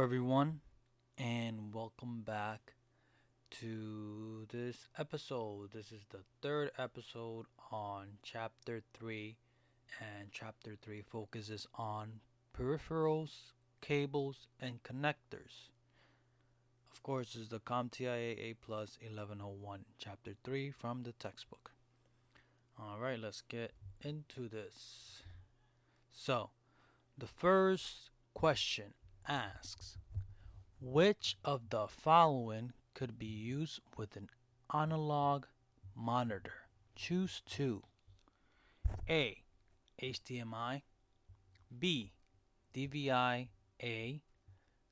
everyone, and welcome back to this episode. This is the third episode on Chapter 3, and Chapter 3 focuses on peripherals, cables, and connectors. Of course, this is the CompTIA A Plus 1101, Chapter 3 from the textbook. Alright, let's get into this. So, the first question asks, which of the following could be used with an analog monitor? Choose two. A. HDMI. B. DVI-A.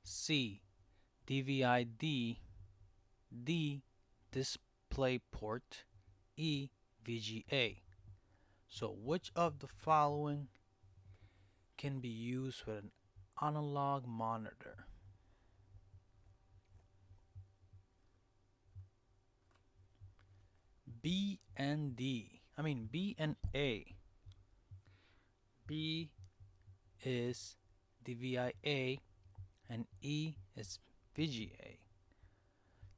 C. DVI-D. D. DisplayPort. E. VGA. So which of the following can be used with an analog monitor? B and D. B and A. B is DVI-A and E is VGA.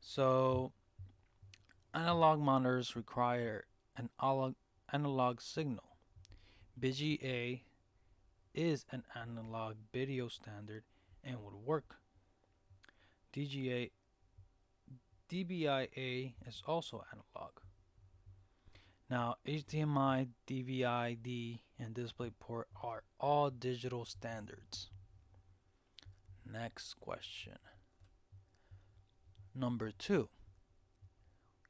So analog monitors require an analog signal. VGA is an analog video standard and would work. DVI-A is also analog. Now, HDMI, DVI-D, and DisplayPort are all digital standards. Next question. Number 2.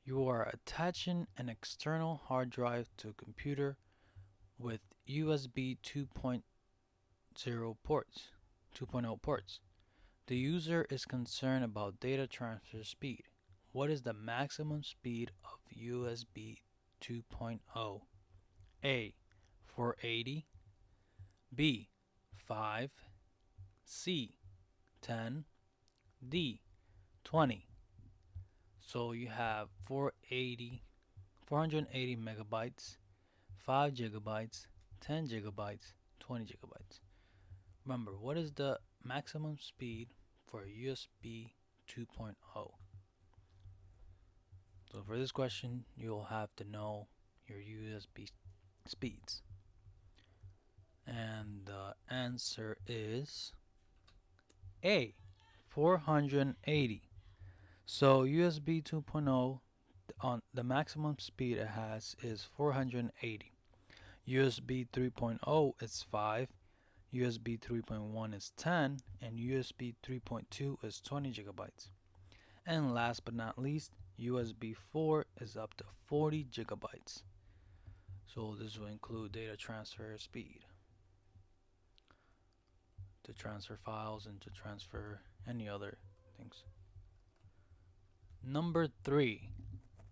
You are attaching an external hard drive to a computer with USB 2.0 ports. The user is concerned about data transfer speed. What is the maximum speed of USB 2.0? A. 480. B. 5. C. 10. D. 20. So you have 480 megabytes, 5 gigabytes, 10 gigabytes, 20 gigabytes. Remember, what is the maximum speed for USB 2.0? So for this question, you'll have to know your USB speeds. And the answer is A, 480. So USB 2.0, on the maximum speed it has is 480. USB 3.0 is 5, USB 3.1 is 10, and USB 3.2 is 20 gigabytes. And last but not least, USB 4 is up to 40 gigabytes. So this will include data transfer speed, to transfer files and to transfer any other things. Number 3.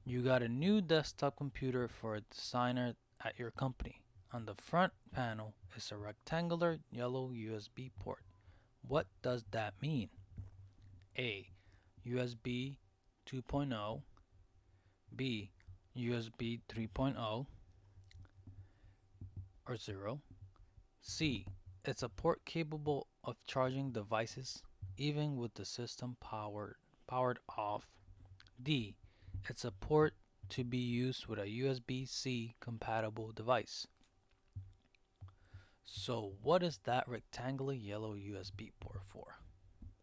You got a new desktop computer for a designer at your company. On the front panel is a rectangular yellow USB port. What does that mean? A. USB 2.0. B. USB 3.0 or 0. C. It's a port capable of charging devices even with the system powered off. D. It's a port to be used with a USB-C compatible device. So what is that rectangular yellow USB port for?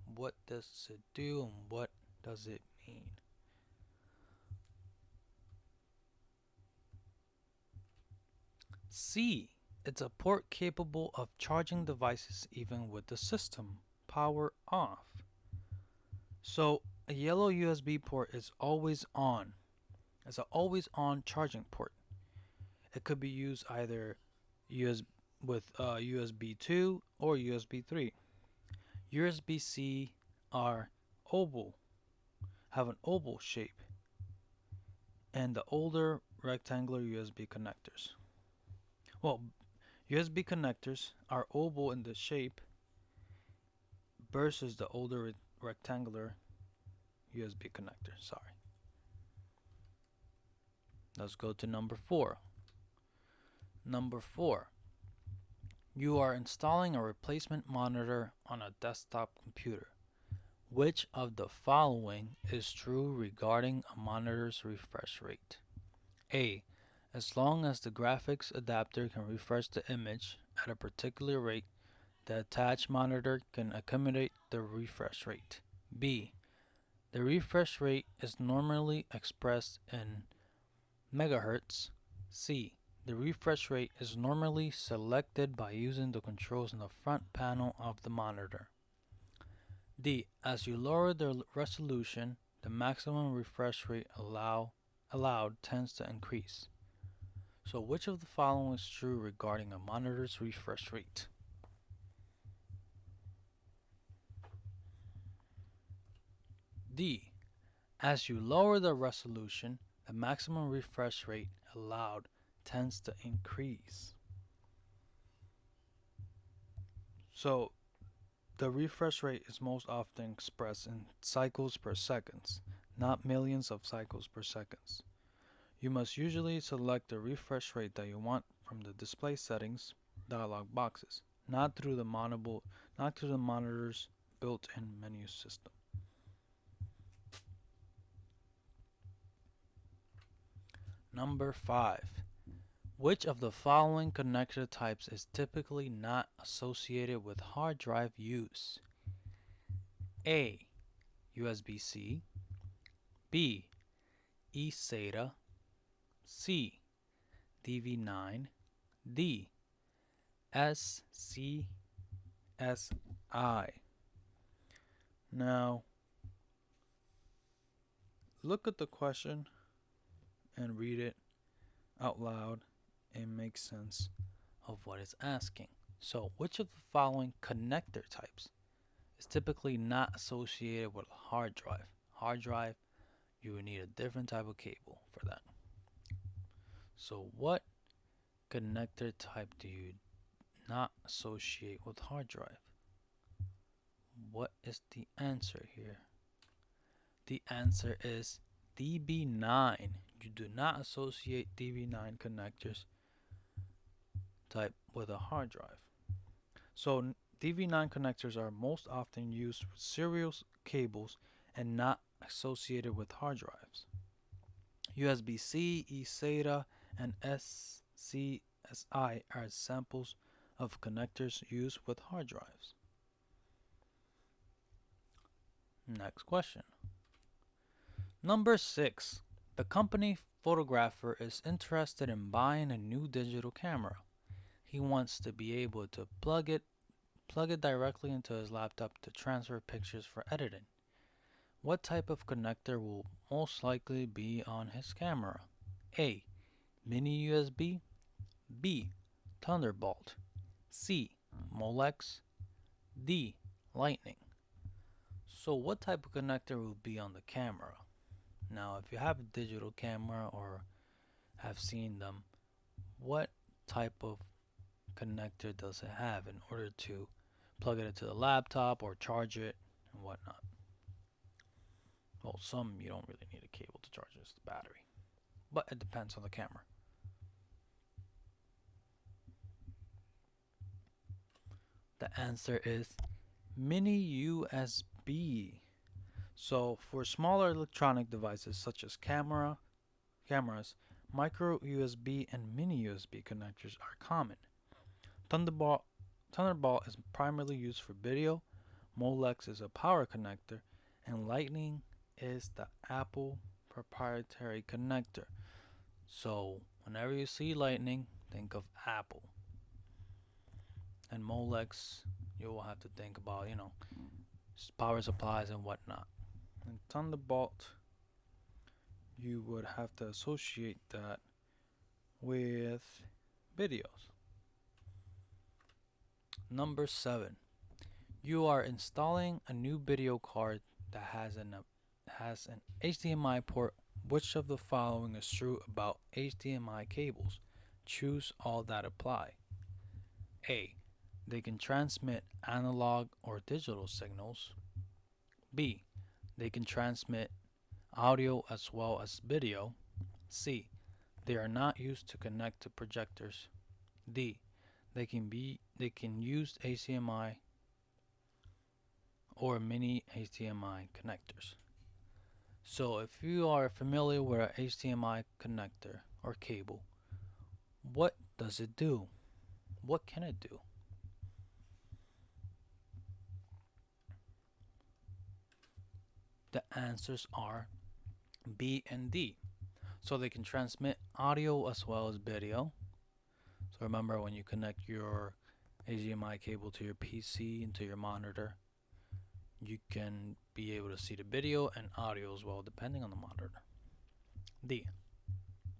What does it do and what does it mean? C. It's a port capable of charging devices even with the system power off. So a yellow USB port is always on. It's an always on charging port. It could be used either with USB 2 or USB 3. USB-C are oval, have an oval shape, and the older rectangular USB connectors. Well, USB connectors are oval in the shape versus the older rectangular USB connector. Let's go to number 4. Number 4. You are installing a replacement monitor on a desktop computer. Which of the following is true regarding a monitor's refresh rate? A. As long as the graphics adapter can refresh the image at a particular rate, the attached monitor can accommodate the refresh rate. B. The refresh rate is normally expressed in megahertz. C. The refresh rate is normally selected by using the controls in the front panel of the monitor. D. As you lower the resolution, the maximum refresh rate allowed tends to increase. So which of the following is true regarding a monitor's refresh rate? D. As you lower the resolution, the maximum refresh rate allowed tends to increase. So the refresh rate is most often expressed in cycles per second, not millions of cycles per second. You must usually select the refresh rate that you want from the display settings dialog boxes, not through the monitor's built-in menu system. Number 5. Which of the following connector types is typically not associated with hard drive use? A. USB-C. B. eSATA. C. DV9. D. SCSI. Now, look at the question and read it out loud and make sense of what it's asking. So, which of the following connector types is typically not associated with a hard drive? Hard drive, you would need a different type of cable for that. So, what connector type do you not associate with hard drive? What is the answer here? The answer is DB9. You do not associate DB9 connectors type with a hard drive. So DV9 connectors are most often used with serial cables and not associated with hard drives. USB-C, eSATA, and SCSI are samples of connectors used with hard drives. Next question. Number 6. The company photographer is interested in buying a new digital camera. He wants to be able to plug it directly into his laptop to transfer pictures for editing. What type of connector will most likely be on his camera? A. Mini USB. B. Thunderbolt. C. Molex. D. Lightning. So what type of connector will be on the camera? Now, if you have a digital camera or have seen them, what type of connector does it have in order to plug it into the laptop or charge it and whatnot? Well, some you don't really need a cable to charge it, it's the battery. But it depends on the camera. The answer is mini USB. So for smaller electronic devices such as cameras, micro USB and mini USB connectors are common. Thunderbolt is primarily used for video, Molex is a power connector, and Lightning is the Apple proprietary connector. So whenever you see Lightning, think of Apple. And Molex, you will have to think about, power supplies and whatnot. And Thunderbolt, you would have to associate that with videos. Number 7. You are installing a new video card that has an HDMI port. Which of the following is true about HDMI cables? Choose all that apply. A. They can transmit analog or digital signals. B. They can transmit audio as well as video. C. They are not used to connect to projectors. D. They can use HDMI or mini HDMI connectors. So if you are familiar with a HDMI connector or cable, what does it do? What can it do? The answers are B and D. So they can transmit audio as well as video. So remember, when you connect your HDMI cable to your PC and to your monitor, you can be able to see the video and audio as well, depending on the monitor. D.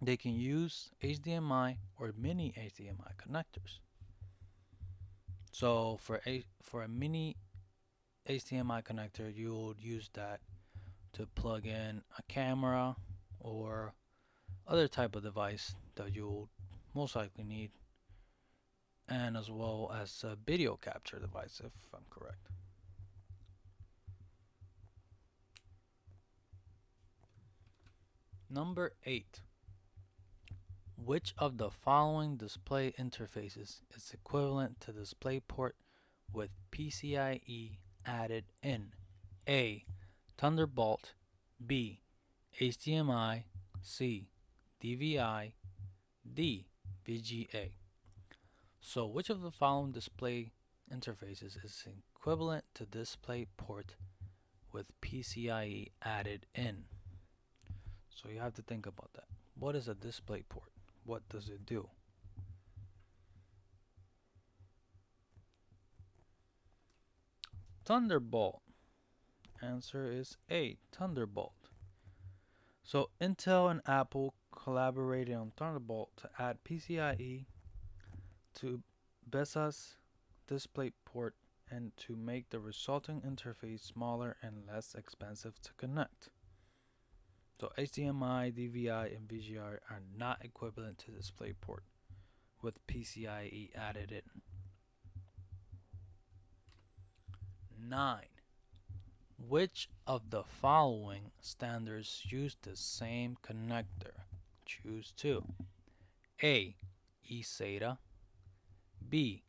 They can use HDMI or mini HDMI connectors. So for a mini HDMI connector, you'll use that to plug in a camera or other type of device that you'll most likely need, and as well as a video capture device, if I'm correct. Number 8. Which of the following display interfaces is equivalent to DisplayPort with PCIe added in? A. Thunderbolt. B. HDMI. C. DVI. D. VGA. So which of the following display interfaces is equivalent to DisplayPort with PCIe added in? So you have to think about that. What is a DisplayPort? What does it do? Thunderbolt. Answer is A. Thunderbolt. So Intel and Apple collaborated on Thunderbolt to add PCIe to BESA's DisplayPort and to make the resulting interface smaller and less expensive to connect. So HDMI, DVI, and VGA are not equivalent to DisplayPort with PCIe added in. 9. Which of the following standards use the same connector? Choose 2. A. eSATA. B.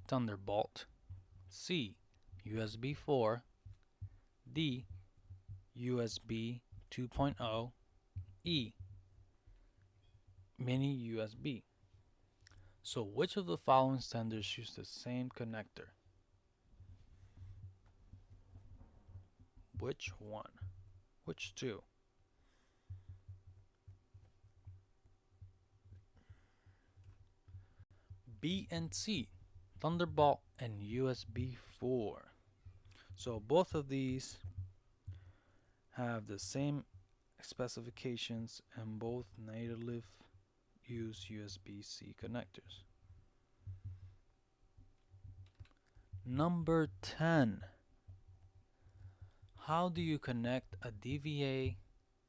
Thunderbolt. C. USB 4. D. USB 2.0. E. Mini USB. So which of the following standards use the same connector? Which one? Which 2? B and C, Thunderbolt and USB 4. So both of these have the same specifications and both natively use USB-C connectors. Number 10. How do you connect a DVI-A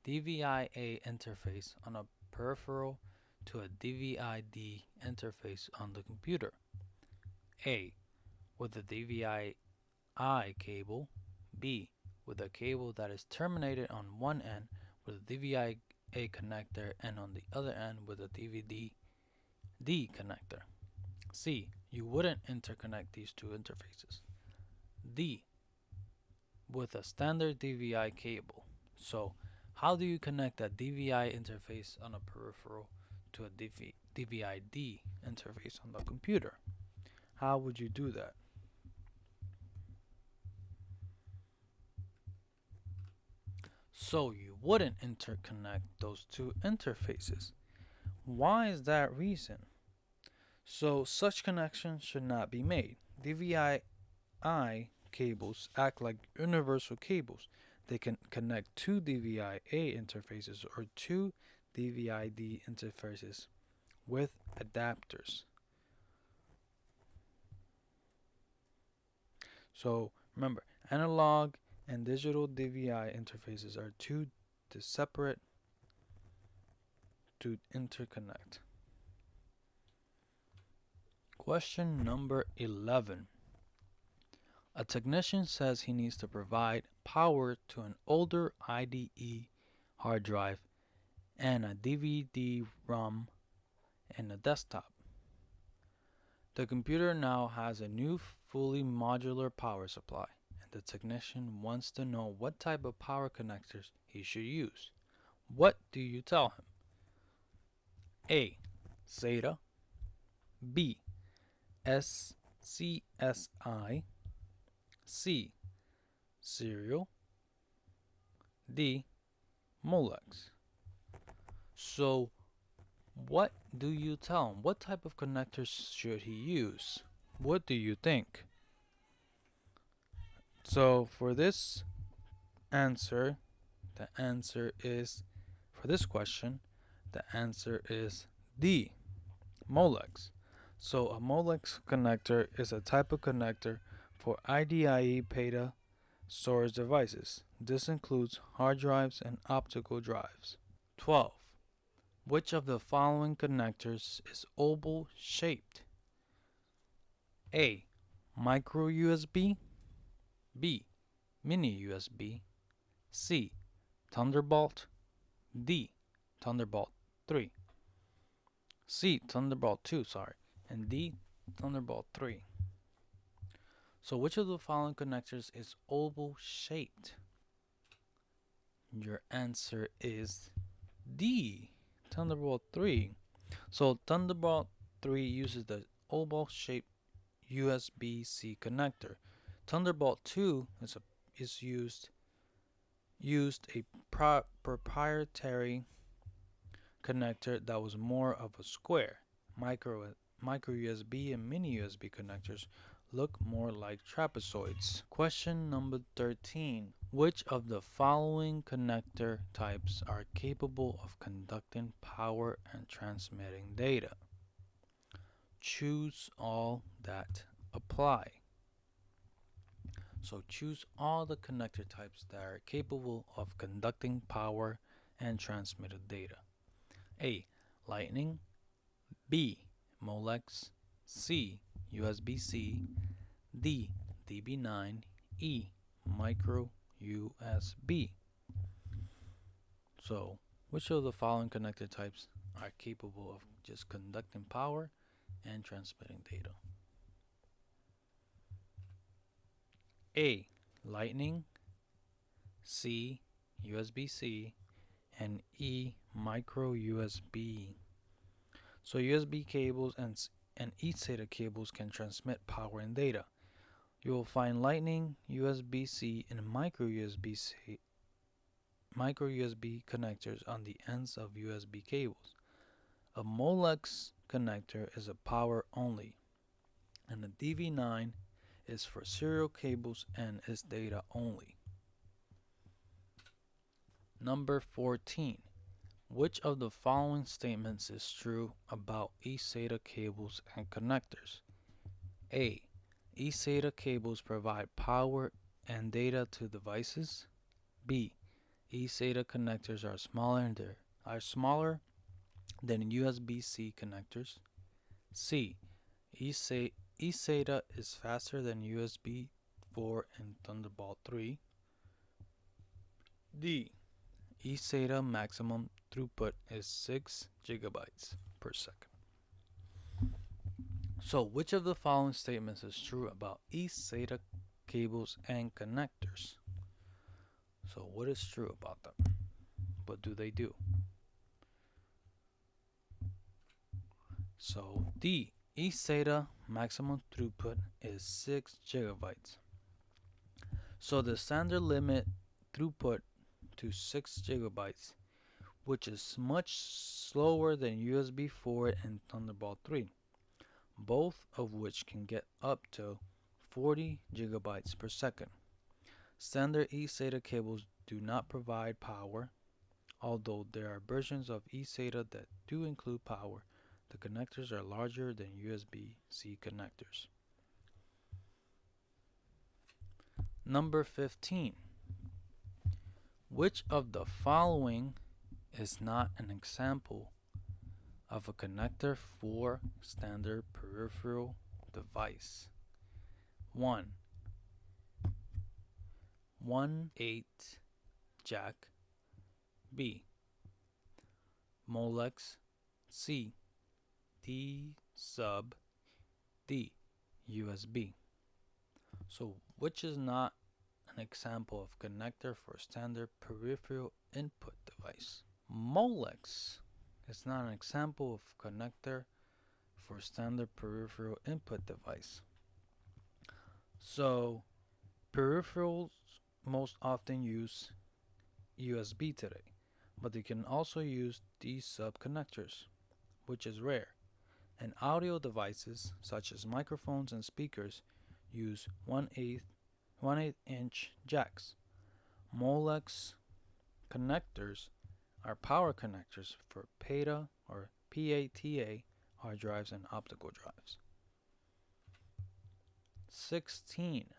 interface on a peripheral to a DVI-D interface on the computer? A. With a DVI-I cable. B. With a cable that is terminated on one end with a DVI-A connector and on the other end with a DVD-D connector. C. You wouldn't interconnect these two interfaces. D. With a standard DVI cable. So how do you connect a DVI interface on a peripheral to a DVI-D interface on the computer? How would you do that? So you wouldn't interconnect those two interfaces. Why is that reason? So such connections should not be made. DVI-I cables act like universal cables. They can connect two DVI-A interfaces or two DVI-D interfaces with adapters. So remember, analog and digital DVI interfaces are two separate to interconnect. Question number 11. A technician says he needs to provide power to an older IDE hard drive and a DVD-ROM and a desktop. The computer now has a new fully modular power supply, and the technician wants to know what type of power connectors he should use. What do you tell him? A. SATA. B. SCSI. C. Serial. D. Molex. So, what do you tell him? What type of connectors should he use? What do you think? So, for this answer, the answer is, for this question, the answer is D. Molex. So, a Molex connector is a type of connector for IDIE PATA storage devices. This includes hard drives and optical drives. 12. Which of the following connectors is oval shaped? A. Micro USB. B. Mini USB. C. Thunderbolt. D. Thunderbolt 3. C. Thunderbolt 2, and D. Thunderbolt 3. So which of the following connectors is oval shaped? Your answer is D. Thunderbolt 3. So Thunderbolt 3 uses the oval shaped USB-C connector. Thunderbolt 2 is used a proprietary connector that was more of a square. Micro USB and mini USB connectors look more like trapezoids. Question number 13. Which of the following connector types are capable of conducting power and transmitting data? Choose all that apply. So choose all the connector types that are capable of conducting power and transmitted data. A. Lightning. B. Molex. C. USB-C. D. DB9. E. Micro USB. So, which of the following connector types are capable of just conducting power and transmitting data? A. Lightning. C. USB-C. And E. Micro USB. So USB cables and eSATA cables can transmit power and data. You will find Lightning, USB-C, and micro USB connectors on the ends of USB cables. A Molex connector is a power only, and a DV9 is for serial cables and is data only. Number 14. Which of the following statements is true about eSATA cables and connectors? A. eSATA cables provide power and data to devices. B. eSATA connectors are smaller than USB-C connectors. C. eSATA is faster than USB 4 and Thunderbolt 3. D. eSATA maximum throughput is 6 gigabytes per second. So, which of the following statements is true about eSATA cables and connectors? So, what is true about them? What do they do? So, D. eSATA maximum throughput is 6 gigabytes. So, the standard limit throughput to 6 gigabytes, which is much slower than USB 4 and Thunderbolt 3, both of which can get up to 40 gigabytes per second. Standard eSATA cables do not provide power, although there are versions of eSATA that do include power. The connectors are larger than USB-C connectors. Number 15. Which of the following is not an example of a connector for standard peripheral device? 1. 1/8 jack. B. Molex. C. D sub. D. USB. So which is not an example of connector for standard peripheral input device? Molex is not an example of connector for standard peripheral input device. So, peripherals most often use USB today, but they can also use these sub-connectors, which is rare. And audio devices, such as microphones and speakers, use 1/8 inch jacks. Molex connectors are power connectors for PATA or PATA hard drives and optical drives. 16.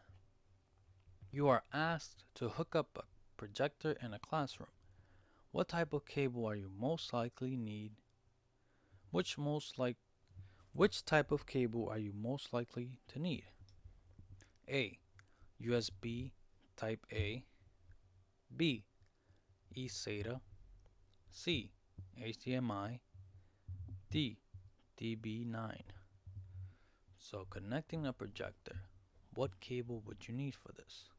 You are asked to hook up a projector in a classroom. What type of cable are you most likely need? Which type of cable are you most likely to need? A. USB Type A. B. eSATA. C. HDMI. D. DB9. So connecting a projector, what cable would you need for this?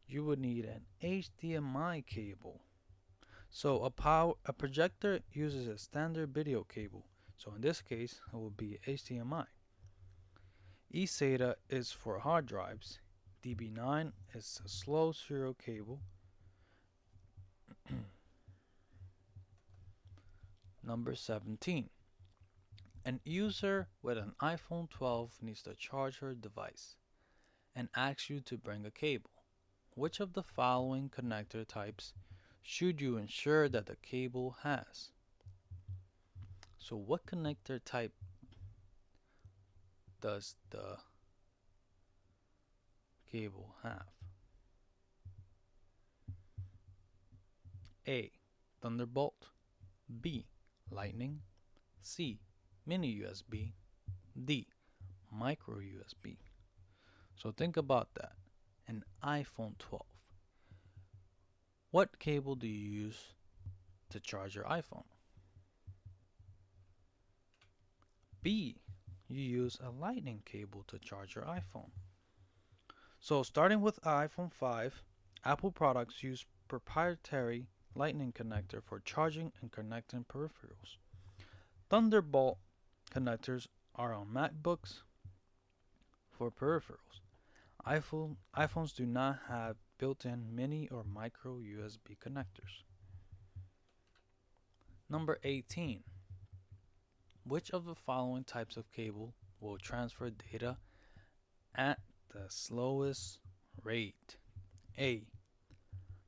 You would need an HDMI cable. So a projector uses a standard video cable. So in this case, it will be HDMI. eSATA is for hard drives. DB9 is a slow serial cable. Number 17. An user with an iPhone 12 needs to charge her device and asks you to bring a cable. Which of the following connector types should you ensure that the cable has? So what connector type does the cable have? A. Thunderbolt. B. Lightning. C. Mini USB. D. Micro USB. So think about that. An iPhone 12. What cable do you use to charge your iPhone? B. You use a lightning cable to charge your iPhone. So starting with iPhone 5, Apple products use proprietary lightning connector for charging and connecting peripherals. Thunderbolt connectors are on MacBooks for peripherals. iPhones do not have built-in mini or micro USB connectors. Number 18. Which of the following types of cable will transfer data at the slowest rate? A.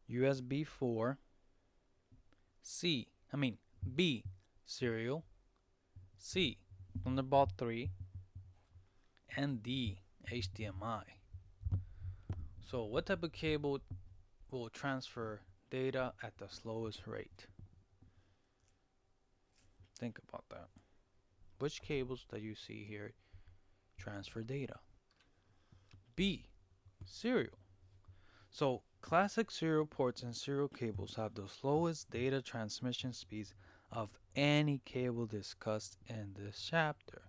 USB 4. B. Serial. C. Thunderbolt 3. And D. HDMI. So what type of cable will transfer data at the slowest rate? Think about that. Which cables that you see here transfer data? B. Serial. So classic serial ports and serial cables have the slowest data transmission speeds of any cable discussed in this chapter.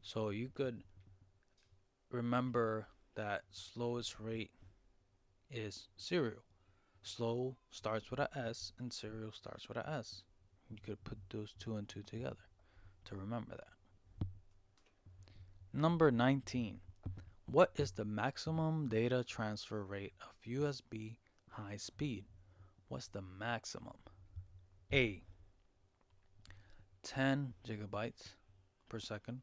So you could remember that slowest rate is serial. Slow starts with a S and serial starts with a S. You could put those two and two together to remember that. Number 19. What is the maximum data transfer rate of USB high speed? What's the maximum? A. 10 gigabytes per second.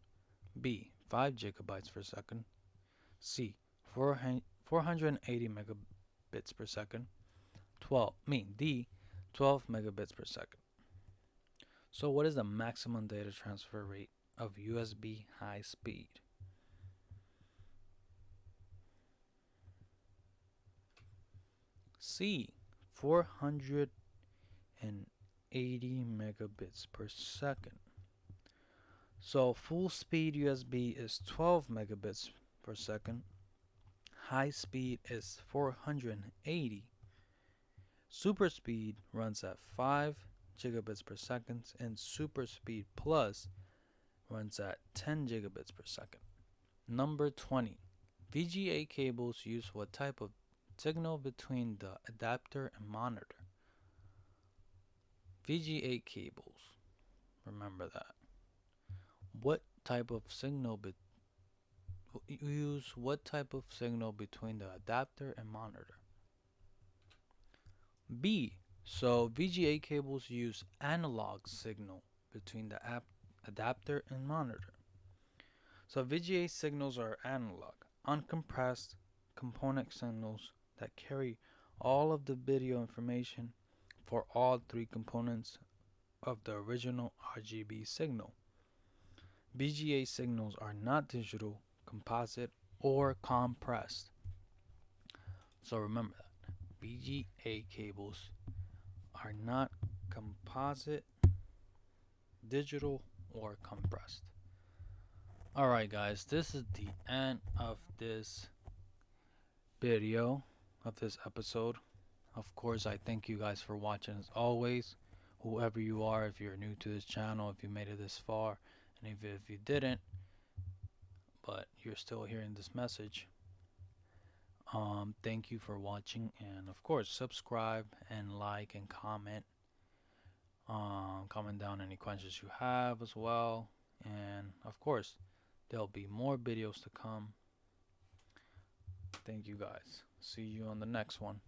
B. 5 gigabytes per second. C. 480 megabits per second. D. 12 megabits per second. So what is the maximum data transfer rate of USB high speed? C. 480 megabits per second. So full speed USB is 12 megabits per second. High speed is 480. Super speed runs at 5 gigabits per second, and super speed plus runs at 10 gigabits per second. Number 20. VGA cables use what type of signal between the adapter and monitor? VGA cables. Remember that. What type of signal use what type of signal between the adapter and monitor? B. So VGA cables use analog signal between the adapter and monitor. So VGA signals are analog, uncompressed component signals that carry all of the video information for all three components of the original RGB signal. VGA signals are not digital, composite, or compressed. So remember that. VGA cables are not composite, digital, or compressed. Alright guys, this is the end of this video, of this episode. Of course, I thank you guys for watching as always. Whoever you are, if you're new to this channel, if you made it this far, and if you didn't, but you're still hearing this message, thank you for watching, and of course subscribe and like and comment. Comment down any questions you have as well, and of course there'll be more videos to come. Thank you guys. See you on the next one.